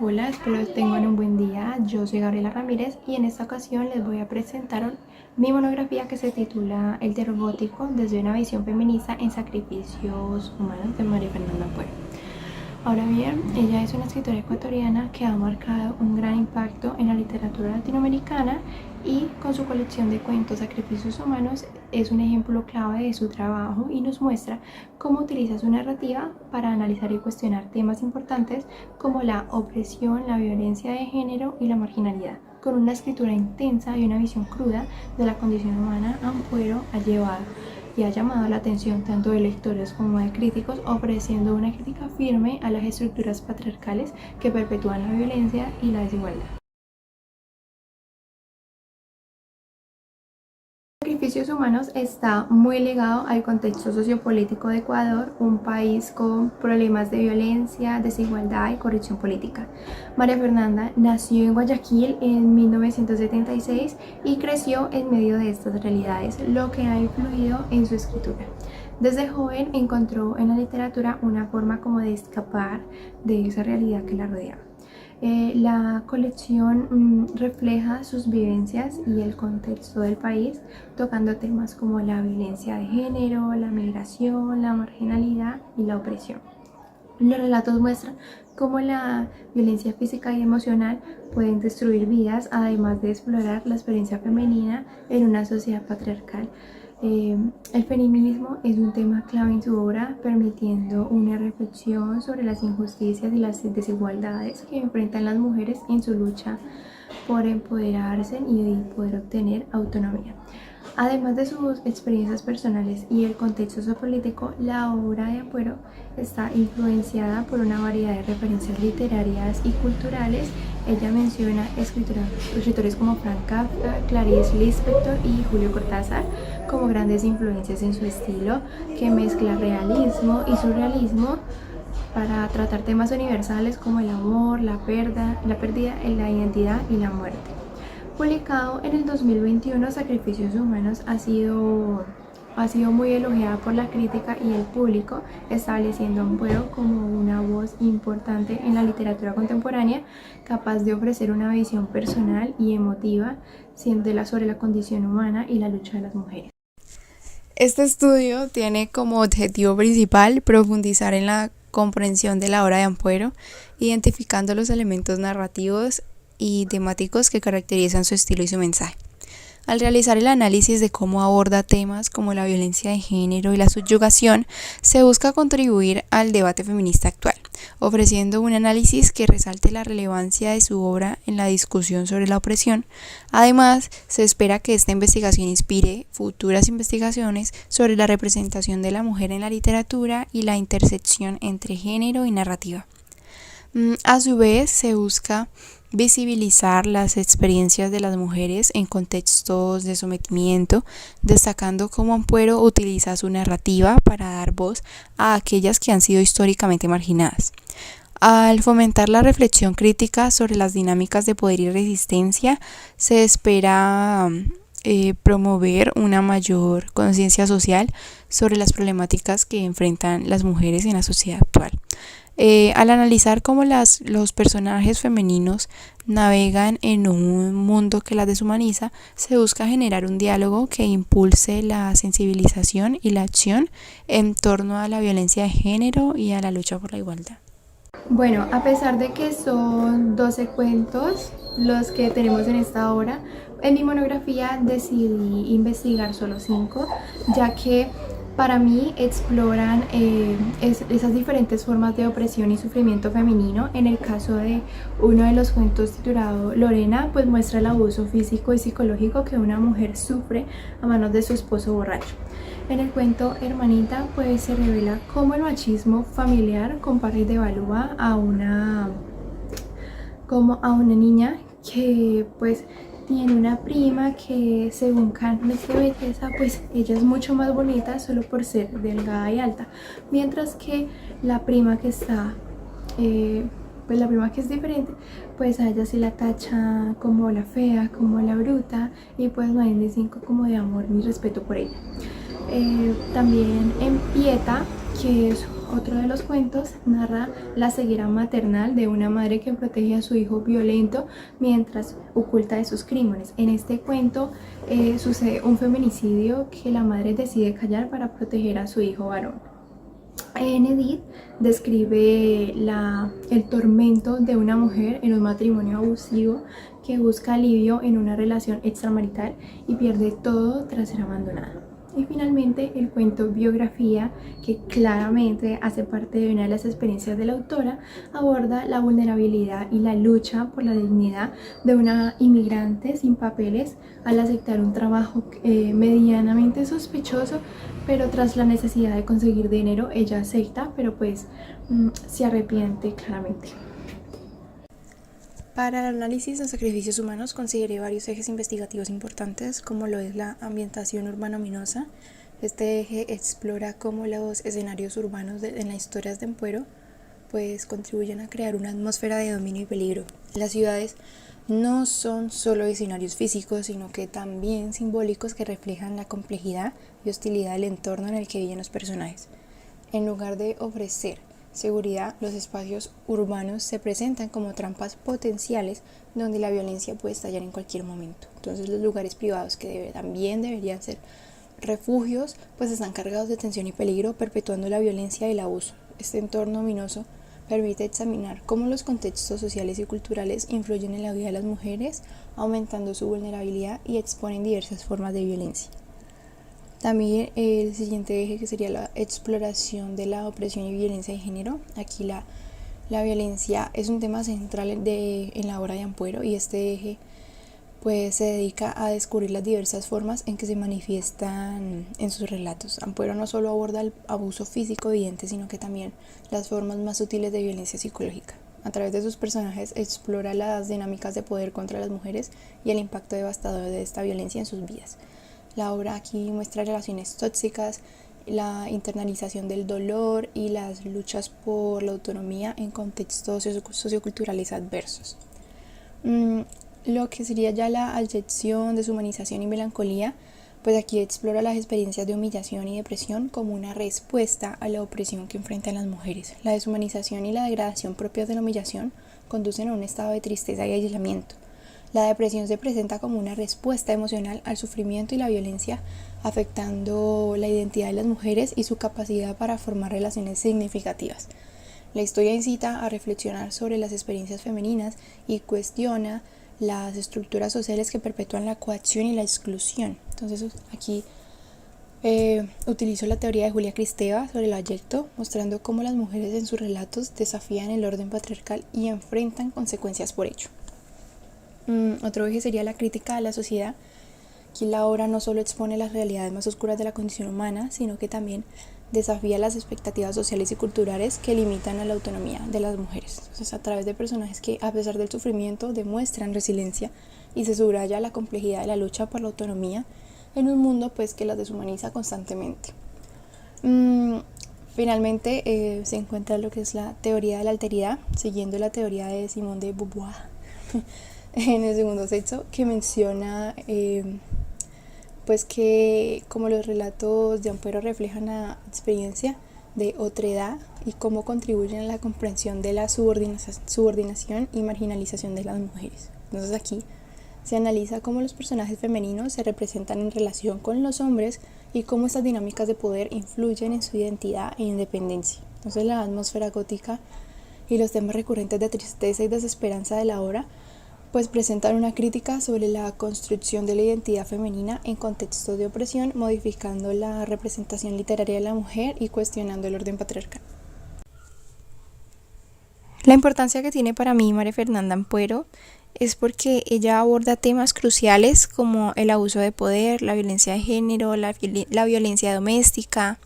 Hola, espero que tengan un buen día. Yo soy Gabriela Ramírez y en esta ocasión les voy a presentar mi monografía que se titula El terror gótico desde una visión feminista en sacrificios humanos de María Fernanda Puero. Ahora bien, ella es una escritora ecuatoriana que ha marcado un gran impacto en la literatura latinoamericana y con su colección de cuentos Sacrificios Humanos es un ejemplo clave de su trabajo y nos muestra cómo utiliza su narrativa para analizar y cuestionar temas importantes como la opresión, la violencia de género y la marginalidad. Con una escritura intensa y una visión cruda de la condición humana, Ampuero ha llevado y ha llamado la atención tanto de lectores como de críticos, ofreciendo una crítica firme a las estructuras patriarcales que perpetúan la violencia y la desigualdad. Sacrificios Humanos está muy ligado al contexto sociopolítico de Ecuador, un país con problemas de violencia, desigualdad y corrupción política. María Fernanda nació en Guayaquil en 1976 y creció en medio de estas realidades, lo que ha influido en su escritura. Desde joven encontró en la literatura una forma como de escapar de esa realidad que la rodeaba. La colección refleja sus vivencias y el contexto del país, tocando temas como la violencia de género, la migración, la marginalidad y la opresión. Los relatos muestran cómo la violencia física y emocional pueden destruir vidas, además de explorar la experiencia femenina en una sociedad patriarcal. El feminismo es un tema clave en su obra, permitiendo una reflexión sobre las injusticias y las desigualdades que enfrentan las mujeres en su lucha por empoderarse y poder obtener autonomía. Además de sus experiencias personales y el contexto sociopolítico, la obra de Ampuero está influenciada por una variedad de referencias literarias y culturales. Ella menciona escritores como Frank Kafka, Clarice Lispector y Julio Cortázar como grandes influencias en su estilo, que mezcla realismo y surrealismo para tratar temas universales como el amor, la pérdida, la identidad y la muerte. Publicado en el 2021, Sacrificios Humanos ha sido muy elogiada por la crítica y el público, estableciendo a Ampuero como una voz importante en la literatura contemporánea, capaz de ofrecer una visión personal y emotiva sobre la condición humana y la lucha de las mujeres. Este estudio tiene como objetivo principal profundizar en la comprensión de la obra de Ampuero, identificando los elementos narrativos y temáticos que caracterizan su estilo y su mensaje. Al realizar el análisis de cómo aborda temas como la violencia de género y la subyugación, se busca contribuir al debate feminista actual, ofreciendo un análisis que resalte la relevancia de su obra en la discusión sobre la opresión. Además, se espera que esta investigación inspire futuras investigaciones sobre la representación de la mujer en la literatura y la intersección entre género y narrativa. A su vez, se busca visibilizar las experiencias de las mujeres en contextos de sometimiento, destacando cómo Ampuero utiliza su narrativa para dar voz a aquellas que han sido históricamente marginadas. Al fomentar la reflexión crítica sobre las dinámicas de poder y resistencia, se espera promover una mayor conciencia social sobre las problemáticas que enfrentan las mujeres en la sociedad actual. Al analizar cómo los personajes femeninos navegan en un mundo que las deshumaniza, se busca generar un diálogo que impulse la sensibilización y la acción en torno a la violencia de género y a la lucha por la igualdad. Bueno, a pesar de que son 12 cuentos los que tenemos en esta obra, en mi monografía decidí investigar solo 5, ya que para mí exploran esas diferentes formas de opresión y sufrimiento femenino. En el caso de uno de los cuentos titulado Lorena, pues muestra el abuso físico y psicológico que una mujer sufre a manos de su esposo borracho. En el cuento Hermanita, pues se revela cómo el machismo familiar compara y devalúa a una niña que pues tiene una prima que, según cánones de belleza, pues ella es mucho más bonita solo por ser delgada y alta, mientras que la prima que está pues la prima que es diferente, pues a ella se la tacha como la fea, como la bruta, y pues no hay ni 5 como de amor ni respeto por ella. También en Pieta, que es Otro de los cuentos narra la ceguera maternal de una madre que protege a su hijo violento mientras oculta de sus crímenes. En este cuento sucede un feminicidio que la madre decide callar para proteger a su hijo varón. En Edith describe el tormento de una mujer en un matrimonio abusivo que busca alivio en una relación extramarital y pierde todo tras ser abandonada. Y finalmente el cuento Biografía, que claramente hace parte de una de las experiencias de la autora, aborda la vulnerabilidad y la lucha por la dignidad de una inmigrante sin papeles al aceptar un trabajo medianamente sospechoso, pero tras la necesidad de conseguir dinero ella acepta, pero pues se arrepiente claramente. Para el análisis de sacrificios humanos consideré varios ejes investigativos importantes, como lo es la ambientación urbano-ominosa. Este eje explora cómo los escenarios urbanos en las historias de Ampuero pues contribuyen a crear una atmósfera de dominio y peligro. Las ciudades no son solo escenarios físicos, sino que también simbólicos que reflejan la complejidad y hostilidad del entorno en el que viven los personajes. En lugar de ofrecer seguridad, los espacios urbanos se presentan como trampas potenciales donde la violencia puede estallar en cualquier momento. Entonces los lugares privados, que también deberían ser refugios, pues están cargados de tensión y peligro, perpetuando la violencia y el abuso. Este entorno ominoso permite examinar cómo los contextos sociales y culturales influyen en la vida de las mujeres, aumentando su vulnerabilidad y exponen diversas formas de violencia. También el siguiente eje, que sería la exploración de la opresión y violencia de género. Aquí la violencia es un tema central en la obra de Ampuero, y este eje pues se dedica a descubrir las diversas formas en que se manifiestan en sus relatos. Ampuero no solo aborda el abuso físico evidente, sino que también las formas más sutiles de violencia psicológica. A través de sus personajes explora las dinámicas de poder contra las mujeres y el impacto devastador de esta violencia en sus vidas. La obra aquí muestra relaciones tóxicas, la internalización del dolor y las luchas por la autonomía en contextos socioculturales adversos. Lo que sería ya la abyección, deshumanización y melancolía, pues aquí explora las experiencias de humillación y depresión como una respuesta a la opresión que enfrentan las mujeres. La deshumanización y la degradación propias de la humillación conducen a un estado de tristeza y aislamiento. La depresión se presenta como una respuesta emocional al sufrimiento y la violencia, afectando la identidad de las mujeres y su capacidad para formar relaciones significativas. La historia incita a reflexionar sobre las experiencias femeninas y cuestiona las estructuras sociales que perpetúan la coacción y la exclusión. Entonces aquí utilizo la teoría de Julia Kristeva sobre el abyecto, mostrando cómo las mujeres en sus relatos desafían el orden patriarcal y enfrentan consecuencias por ello. Otro eje sería la crítica a la sociedad. Aquí la obra no solo expone las realidades más oscuras de la condición humana, sino que también desafía las expectativas sociales y culturales que limitan a la autonomía de las mujeres. Entonces, a través de personajes que, a pesar del sufrimiento, demuestran resiliencia, y se subraya la complejidad de la lucha por la autonomía en un mundo pues que las deshumaniza constantemente. Finalmente se encuentra lo que es la teoría de la alteridad, siguiendo la teoría de Simone de Beauvoir en el segundo sexo, que menciona pues que como los relatos de Ampuero reflejan la experiencia de otredad y cómo contribuyen a la comprensión de la subordinación y marginalización de las mujeres. Entonces aquí se analiza cómo los personajes femeninos se representan en relación con los hombres y cómo estas dinámicas de poder influyen en su identidad e independencia. Entonces la atmósfera gótica y los temas recurrentes de tristeza y desesperanza de la obra pues presentan una crítica sobre la construcción de la identidad femenina en contextos de opresión, modificando la representación literaria de la mujer y cuestionando el orden patriarcal. La importancia que tiene para mí María Fernanda Ampuero es porque ella aborda temas cruciales como el abuso de poder, la violencia de género, la violencia doméstica,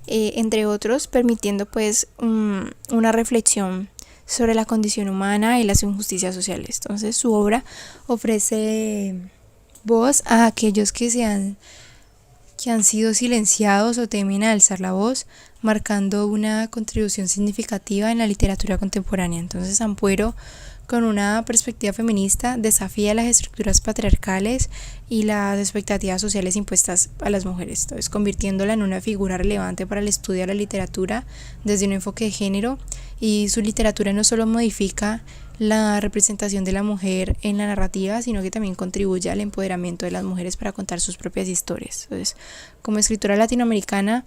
entre otros, permitiendo pues una reflexión sobre la condición humana y las injusticias sociales. Entonces su obra ofrece voz a aquellos que han sido silenciados o temen a alzar la voz, marcando una contribución significativa en la literatura contemporánea. Entonces Ampuero con una perspectiva feminista, desafía las estructuras patriarcales y las expectativas sociales impuestas a las mujeres, entonces convirtiéndola en una figura relevante para el estudio de la literatura desde un enfoque de género. Y su literatura no solo modifica la representación de la mujer en la narrativa, sino que también contribuye al empoderamiento de las mujeres para contar sus propias historias. Entonces, como escritora latinoamericana,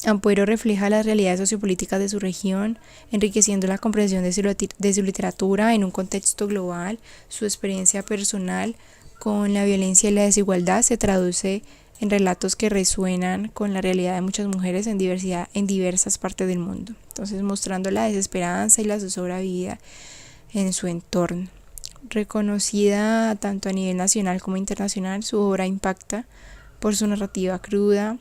Ampuero refleja las realidades sociopolíticas de su región, enriqueciendo la comprensión de su literatura en un contexto global. Su experiencia personal con la violencia y la desigualdad se traduce en relatos que resuenan con la realidad de muchas mujeres en diversas partes del mundo. Entonces, mostrando la desesperanza y la zozobra vivida en su entorno. Reconocida tanto a nivel nacional como internacional, su obra impacta por su narrativa cruda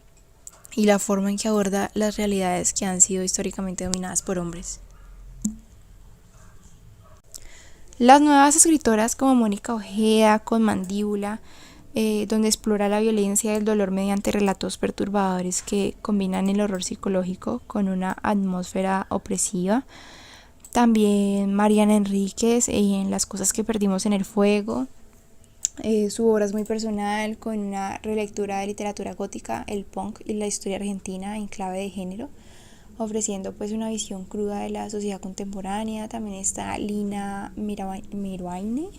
y la forma en que aborda las realidades que han sido históricamente dominadas por hombres. Las nuevas escritoras como Mónica Ojeda con Mandíbula, donde explora la violencia y el dolor mediante relatos perturbadores que combinan el horror psicológico con una atmósfera opresiva. También Mariana Enríquez en Las cosas que perdimos en el fuego. Su obra es muy personal, con una relectura de literatura gótica, el punk y la historia argentina en clave de género, ofreciendo pues una visión cruda de la sociedad contemporánea. También está Lina Miroaine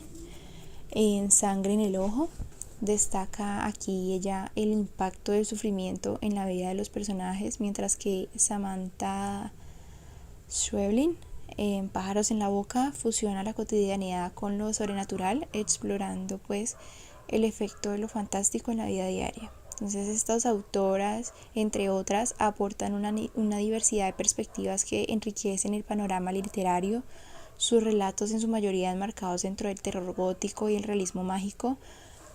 en Sangre en el ojo. Destaca aquí ella el impacto del sufrimiento en la vida de los personajes, mientras que Samantha Schweblin en Pájaros en la boca fusiona la cotidianidad con lo sobrenatural, explorando pues el efecto de lo fantástico en la vida diaria. Entonces estas autoras, entre otras, aportan una diversidad de perspectivas que enriquecen el panorama literario. Sus relatos, en su mayoría enmarcados dentro del terror gótico y el realismo mágico,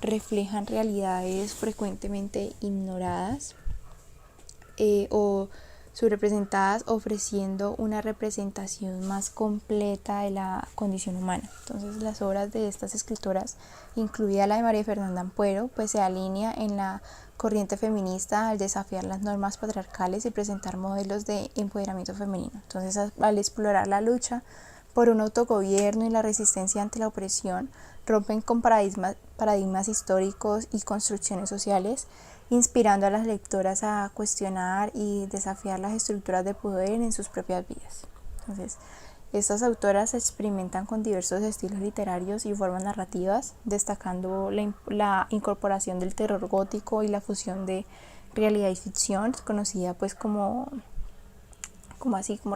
reflejan realidades frecuentemente ignoradas o subrepresentadas, ofreciendo una representación más completa de la condición humana. Entonces, las obras de estas escritoras, incluida la de María Fernanda Ampuero, pues se alinea en la corriente feminista al desafiar las normas patriarcales y presentar modelos de empoderamiento femenino. Entonces, al explorar la lucha por un autogobierno y la resistencia ante la opresión, rompen con paradigmas históricos y construcciones sociales, inspirando a las lectoras a cuestionar y desafiar las estructuras de poder en sus propias vidas. Entonces, estas autoras experimentan con diversos estilos literarios y formas narrativas, destacando la incorporación del terror gótico y la fusión de realidad y ficción, conocida pues como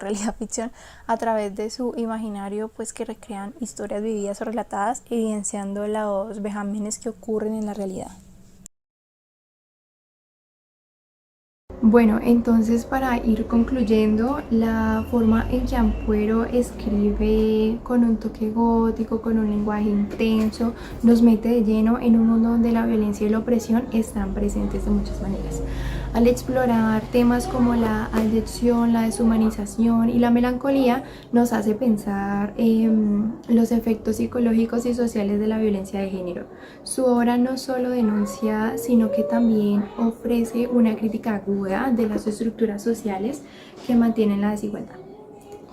realidad ficción, a través de su imaginario, pues que recrean historias vividas o relatadas, evidenciando los vejámenes que ocurren en la realidad. Bueno, entonces para ir concluyendo, la forma en que Ampuero escribe con un toque gótico, con un lenguaje intenso, nos mete de lleno en un mundo donde la violencia y la opresión están presentes de muchas maneras. Al explorar temas como la abyección, la deshumanización y la melancolía, nos hace pensar en los efectos psicológicos y sociales de la violencia de género. Su obra no solo denuncia, sino que también ofrece una crítica aguda de las estructuras sociales que mantienen la desigualdad.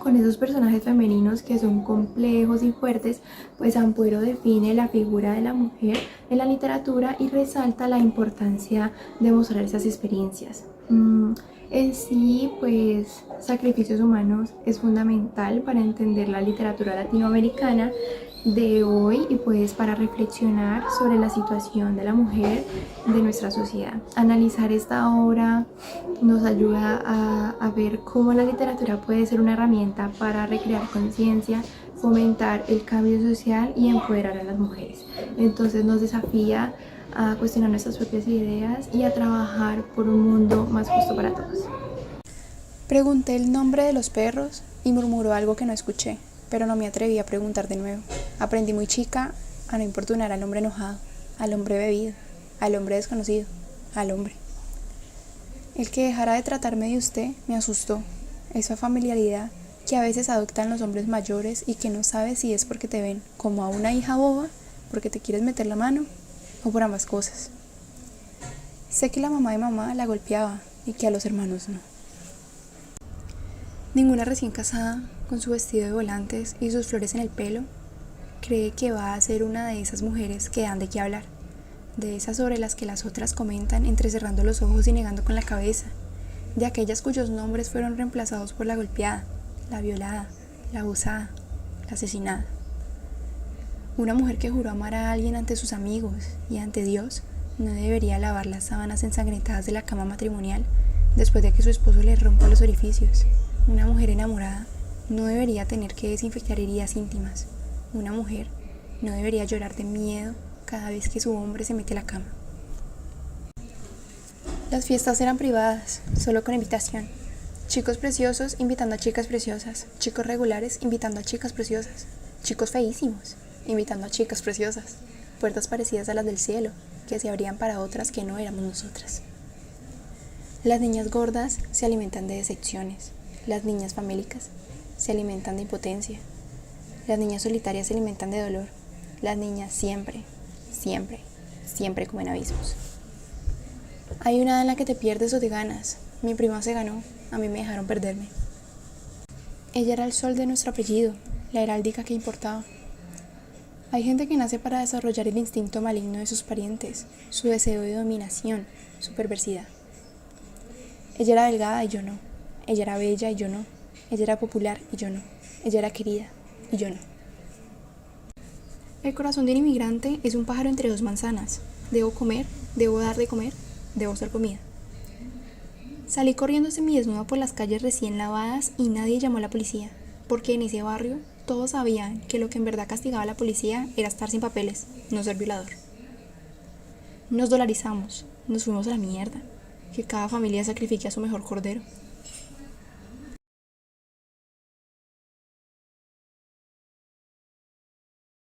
Con esos personajes femeninos que son complejos y fuertes, pues Ampuero define la figura de la mujer en la literatura y resalta la importancia de mostrar esas experiencias. En sí, pues Sacrificios humanos es fundamental para entender la literatura latinoamericana de hoy y pues para reflexionar sobre la situación de la mujer de nuestra sociedad. Analizar esta obra nos ayuda a ver cómo la literatura puede ser una herramienta para recrear conciencia, fomentar el cambio social y empoderar a las mujeres. Entonces nos desafía a cuestionar nuestras propias ideas y a trabajar por un mundo más justo para todos. Pregunté el nombre de los perros y murmuró algo que no escuché, pero no me atreví a preguntar de nuevo. Aprendí muy chica a no importunar al hombre enojado, al hombre bebido, al hombre desconocido, al hombre. El que dejara de tratarme de usted me asustó, esa familiaridad que a veces adoptan los hombres mayores y que no sabes si es porque te ven como a una hija boba, porque te quieres meter la mano, o por ambas cosas. Sé que la mamá de mamá la golpeaba y que a los hermanos no. Ninguna recién casada, con su vestido de volantes y sus flores en el pelo, Cree que va a ser una de esas mujeres que dan de qué hablar, de esas sobre las que las otras comentan entrecerrando los ojos y negando con la cabeza, de aquellas cuyos nombres fueron reemplazados por la golpeada, la violada, la abusada, la asesinada. Una mujer que juró amar a alguien ante sus amigos y ante Dios no debería lavar las sábanas ensangrentadas de la cama matrimonial después de que su esposo le rompa los orificios. Una mujer enamorada no debería tener que desinfectar heridas íntimas. Una mujer no debería llorar de miedo cada vez que su hombre se mete a la cama. Las fiestas eran privadas, solo con invitación. Chicos preciosos invitando a chicas preciosas, chicos regulares invitando a chicas preciosas, chicos feísimos invitando a chicas preciosas, puertas parecidas a las del cielo, que se abrían para otras que no éramos nosotras. Las niñas gordas se alimentan de decepciones, las niñas famélicas se alimentan de impotencia, las niñas solitarias se alimentan de dolor, las niñas siempre comen abismos. Hay una en la que te pierdes o te ganas. Mi prima se ganó, a mí me dejaron perderme. Ella era el sol de nuestro apellido, la heráldica que importaba. Hay gente que nace para desarrollar el instinto maligno de sus parientes, su deseo de dominación, su perversidad. Ella era delgada y yo no. Ella era bella y yo no. Ella era popular y yo no. Ella era querida y yo no. El corazón de un inmigrante es un pájaro entre dos manzanas. Debo comer, debo dar de comer, debo ser comida. Salí corriendo semidesnuda por las calles recién lavadas y nadie llamó a la policía, porque en ese barrio todos sabían que lo que en verdad castigaba a la policía era estar sin papeles, no ser violador. Nos dolarizamos, nos fuimos a la mierda, que cada familia sacrifique a su mejor cordero.